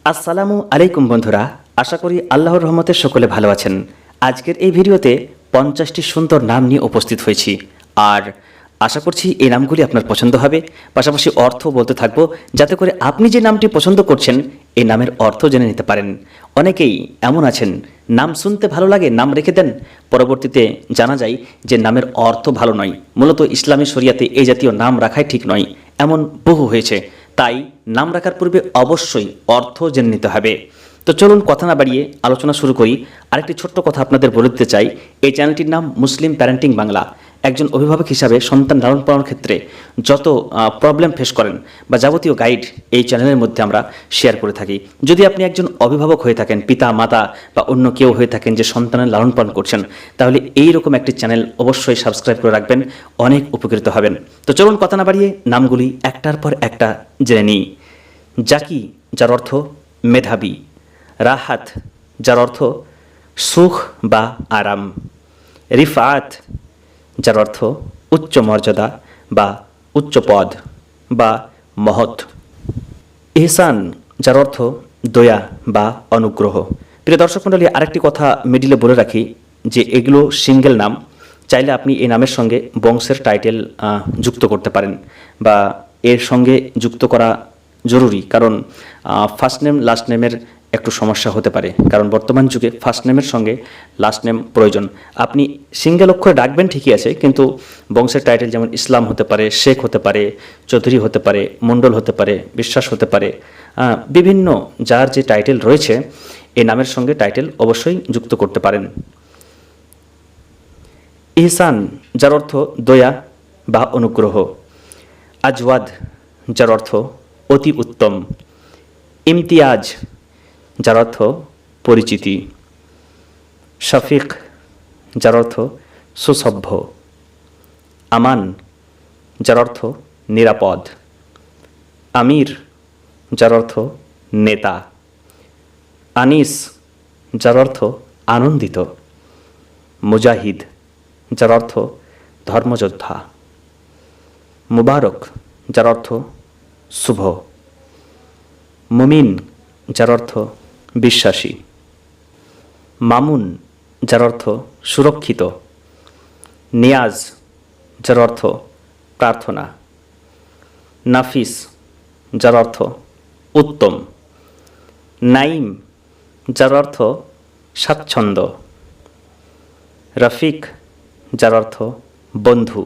আসসালামু আলাইকুম বন্ধুরা, আশা করি আল্লাহর রহমতে সকলে ভালো আছেন। আজকের এই ভিডিওতে 50টি সুন্দর নাম নিয়ে উপস্থিত হয়েছি, আর আশা করছি এই নামগুলি আপনার পছন্দ হবে। পাশাপাশি অর্থ বলতে থাকবো, যাতে করে আপনি যে নামটি পছন্দ করছেন এই নামের অর্থ জেনে নিতে পারেন। অনেকেই এমন আছেন, নাম শুনতে ভালো লাগে, নাম রেখে দেন, পরবর্তীতে জানা যায় যে নামের অর্থ ভালো নয়। মূলত ইসলামী শরিয়াতে এই জাতীয় নাম রাখাই ঠিক নয়, এমন বহু হয়েছে। তাই নাম রাখার পূর্বে অবশ্যই অর্থ জেনে নিতে হবে। তো চলুন কথা না বাড়িয়ে আলোচনা শুরু করি। আরেকটি ছোট্ট কথা আপনাদের বলে দিতে চাই, এই চ্যানেলটির নাম মুসলিম প্যারেন্টিং বাংলা। একজন অভিভাবক হিসাবে সন্তান লালন পালনের ক্ষেত্রে যত প্রবলেম ফেস করেন বা যাবতীয় গাইড এই চ্যানেলের মধ্যে আমরা শেয়ার করে থাকি। যদি আপনি একজন অভিভাবক হয়ে থাকেন, পিতা মাতা বা অন্য কেউ হয়ে থাকেন যে সন্তানের লালন পালন করছেন, তাহলে এই রকম একটি চ্যানেল অবশ্যই সাবস্ক্রাইব করে রাখবেন, অনেক উপকৃত হবেন। তো চলুন কথা না বাড়িয়ে নামগুলি একটার পর একটা জেনে নিই। জাকি, যার অর্থ মেধাবী। রাহাত, যার অর্থ সুখ বা আরাম। রিফাত, যার অর্থ উচ্চ মর্যাদা বা উচ্চ পদ বা মহৎ। ইহসান, যার অর্থ দয়া বা অনুগ্রহ। প্রিয় দর্শক মণ্ডলী, আরেকটি কথা মিডিলে বলে রাখি যে এগুলো সিঙ্গেল নাম। চাইলে আপনি এই নামের সঙ্গে বংশের টাইটেল যুক্ত করতে পারেন, বা এর সঙ্গে যুক্ত করা জরুরি, কারণ ফার্স্ট নেম লাস্ট নেমের একটু সমস্যা হতে পারে, কারণ বর্তমান যুগে ফার্স্ট নেমের সঙ্গে লাস্ট নেম প্রয়োজন। আপনি সিঙ্গেল অক্ষরে ডাকবেন ঠিকই আছে, কিন্তু বংশের টাইটেল যেমন ইসলাম হতে পারে, শেখ হতে পারে, চৌধুরী হতে পারে, মণ্ডল হতে পারে, বিশ্বাস হতে পারে, বিভিন্ন যার যে টাইটেল রয়েছে এই নামের সঙ্গে টাইটেল অবশ্যই যুক্ত করতে পারেন। ইহসান, যার অর্থ দয়া বা অনুগ্রহ। আজওয়াদ, যার অর্থ অতি উত্তম। ইমতিয়াজ, যার অর্থ পরিচিতি। শফিক, যার অর্থ সুসভ্য। আমান, যার অর্থ নিরাপদ। আমির, যার অর্থ নেতা। আনিস, যার অর্থ আনন্দিত। মুজাহিদ, যার অর্থ ধর্মযোদ্ধা। মুবারক, যার অর্থ শুভ। মুমিন, যার অর্থ বিশ্বাসী। মামুন, যার অর্থ সুরক্ষিত। নিয়াজ, যার অর্থ প্রার্থনা। নাফিস, যার অর্থ উত্তম। নাইম, যার অর্থ স্বাচ্ছন্দ্য। রফিক, যার অর্থ বন্ধু।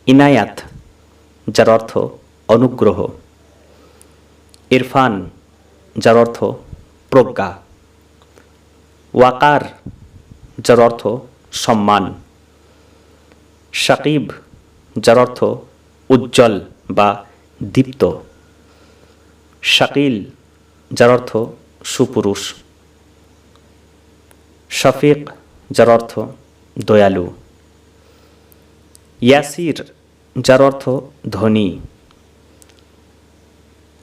ইনায়াত, যার অর্থ অনুগ্রহ। ইরফান, যার অর্থ প্রজ্ঞা। ওয়াকার, যার অর্থ সম্মান। শাকিব, যার অর্থ উজ্জ্বল বা দীপ্ত। শাকিল, যার অর্থ সুপুরুষ। শফিক, যার অর্থ দয়ালু। ইয়াসির, যার অর্থ ধনী।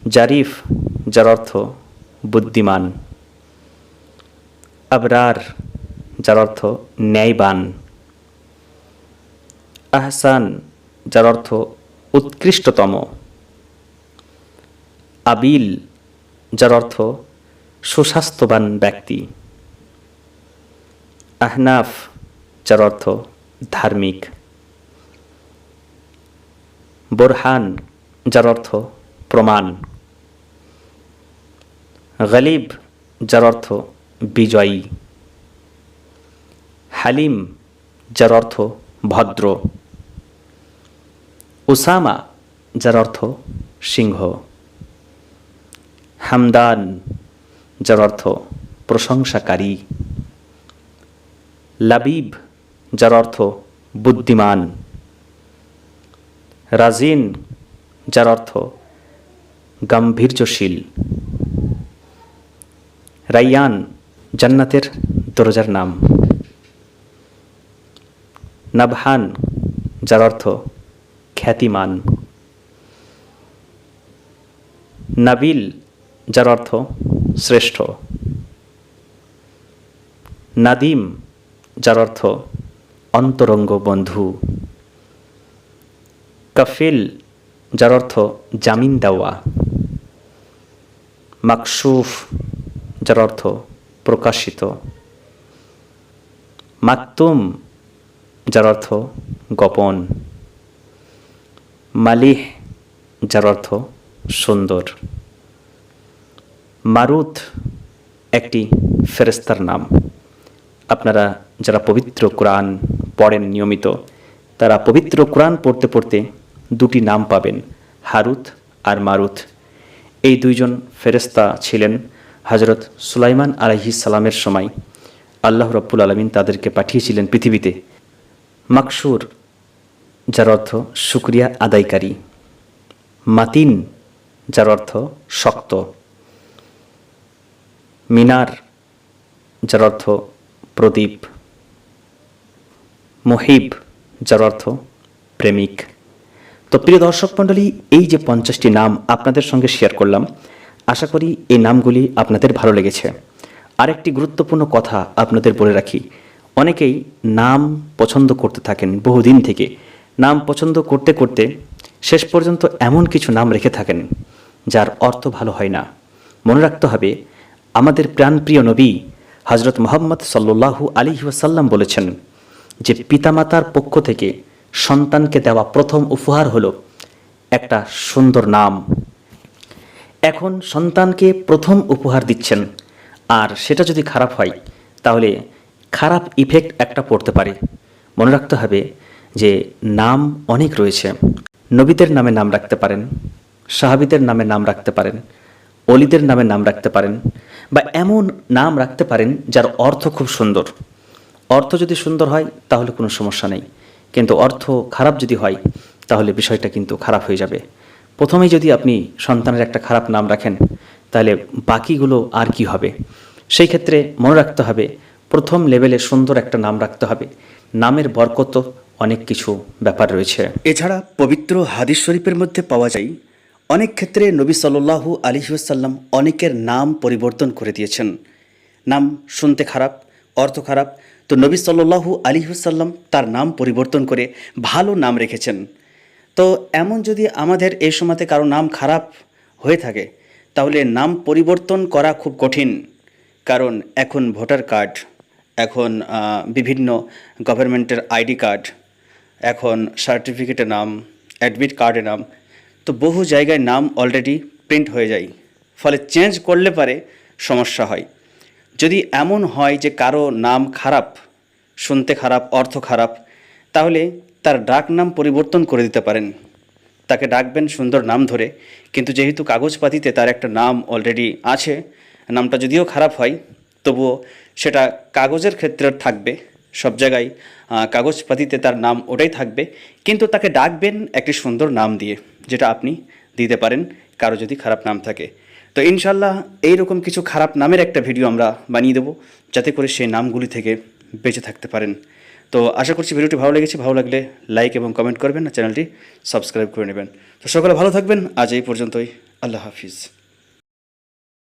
জারিফ, যার অর্থ বুদ্ধিমান। আবরার, যার অর্থ ন্যায়বান। আহসান, যার অর্থ উৎকৃষ্টতম। আবিল, যার অর্থ সুস্বাস্থ্যবান ব্যক্তি। আহনাফ, যার অর্থ ধার্মিক। বোরহান, যার অর্থ প্রমাণ। গলিব, যার অর্থ বিজয়ী। হালিম, যার অর্থ ভদ্র। উসামা, যার অর্থ সিংহ। হামদান, যার অর্থ প্রশংসাকারী। লাবিব, যার অর্থ বুদ্ধিমান। রাজিন, যার অর্থ গাম্ভীর্যশীল। রাইয়ান, জান্নাতের দরজার নাম। নাবহান, যার অর্থ খ্যাতিমান। নাবিল, যার অর্থ শ্রেষ্ঠ। নাদিম, যার অর্থ অন্তরঙ্গ বন্ধু। কাফিল, যার অর্থ জামিন দেওয়া। মাকশুফ, যার অর্থ প্রকাশিত। মাকতুম, যার অর্থ গোপন। মালিহ, যার অর্থ সুন্দর। মারুত একটি ফেরেশতার নাম। আপনারা যারা পবিত্র কোরআন পড়েন নিয়মিত, তারা পবিত্র কোরআন পড়তে পড়তে দুটি নাম পাবেন, হারুত আর মারুত। এই দুইজন ফেরেশতা ছিলেন হযরত সুলাইমান আলাইহিস সালামের সময়। আল্লাহ রাব্বুল আলামিন তাদেরকে পাঠিয়েছিলেন পৃথিবীতে। মাকসুর, যার অর্থ শুকরিয়া আদায়কারী। মাতিন, যার অর্থ শক্ত। মিনার, যার অর্থ প্রদীপ। মুহিব, যার অর্থ প্রেমিক। তো প্রিয় দর্শক মণ্ডলী, এই যে 50টি নাম আপনাদের সঙ্গে শেয়ার করলাম, আশা করি এই নামগুলি আপনাদের ভালো লেগেছে। আরেকটি গুরুত্বপূর্ণ কথা আপনাদের বলে রাখি, অনেকেই নাম পছন্দ করতে থাকেন বহুদিন থেকে। নাম পছন্দ করতে করতে শেষ পর্যন্ত এমন কিছু নাম রেখে থাকেন যার অর্থ ভালো হয় না। মনে রাখতে হবে, আমাদের প্রাণপ্রিয় নবী হযরত মুহাম্মদ সাল্লাল্লাহু আলাইহি ওয়াসাল্লাম বলেছেন যে পিতামাতার পক্ষ থেকে সন্তানকে দেওয়া প্রথম উপহার হলো একটা সুন্দর নাম। এখন সন্তানকে প্রথম উপহার দিচ্ছেন, আর সেটা যদি খারাপ হয় তাহলে খারাপ ইফেক্ট একটা পড়তে পারে। মনে রাখতে হবে যে নাম অনেক রয়েছে। নবীদের নামে নাম রাখতে পারেন, সাহাবীদের নামে নাম রাখতে পারেন, অলিদের নামে নাম রাখতে পারেন, বা এমন নাম রাখতে পারেন যার অর্থ খুব সুন্দর। অর্থ যদি সুন্দর হয় তাহলে কোনো সমস্যা নেই, কিন্তু অর্থ খারাপ যদি হয় তাহলে বিষয়টা কিন্তু খারাপ হয়ে যাবে। প্রথমেই যদি আপনি সন্তানের একটা খারাপ নাম রাখেন তাহলে বাকিগুলো আর কি হবে? সেই ক্ষেত্রে মনে রাখতে হবে প্রথম লেভেলে সুন্দর একটা নাম রাখতে হবে। নামের বরকত অনেক কিছু ব্যাপার রয়েছে। এছাড়া পবিত্র হাদিস শরীফের মধ্যে পাওয়া যায় অনেক ক্ষেত্রে নবী সাল্লাল্লাহু আলাইহি ওয়াসাল্লাম অনেকের নাম পরিবর্তন করে দিয়েছেন। নাম শুনতে খারাপ, অর্থ খারাপ, তো নবী সাল্লাল্লাহু আলাইহি ওয়াসাল্লাম তার নাম পরিবর্তন করে ভালো নাম রেখেছেন। তো এমন যদি আমাদের এই সময়তে কারো নাম খারাপ হয়ে থাকে তাহলে নাম পরিবর্তন করা খুব কঠিন। কারণ এখন ভোটার কার্ড, এখন বিভিন্ন গভর্নমেন্টের আইডি কার্ড, এখন সার্টিফিকেটের নাম, অ্যাডমিট কার্ডের নাম, তো বহু জায়গায় নাম অলরেডি প্রিন্ট হয়ে যায়। ফলে চেঞ্জ করলে পারে সমস্যা হয়। যদি এমন হয় যে কারো নাম খারাপ, শুনতে খারাপ, অর্থ খারাপ, তাহলে তার ডাক নাম পরিবর্তন করে দিতে পারেন। তাকে ডাকবেন সুন্দর নাম ধরে, কিন্তু যেহেতু কাগজপাতিতে তার একটা নাম অলরেডি আছে, নামটা যদিও খারাপ হয় তবুও সেটা কাগজের ক্ষেত্রে থাকবে। সব জায়গায় কাগজপাতিতে তার নাম ওটাই থাকবে, কিন্তু তাকে ডাকবেন একটি সুন্দর নাম দিয়ে, যেটা আপনি দিতে পারেন কারো যদি খারাপ নাম থাকে। তো ইনশাল্লাহ এইরকম কিছু খারাপ নামের একটা ভিডিও আমরা বানিয়ে দেবো, যাতে করে সেই নামগুলি থেকে বেঁচে থাকতে পারেন। তো আশা করছি ভিডিওটি ভালো লেগেছে। ভালো লাগলে লাইক এবং কমেন্ট করবেন, আর চ্যানেলটি সাবস্ক্রাইব করে নেবেন। তো সকলে ভালো থাকবেন। আজ এই পর্যন্তই। আল্লাহ হাফিজ।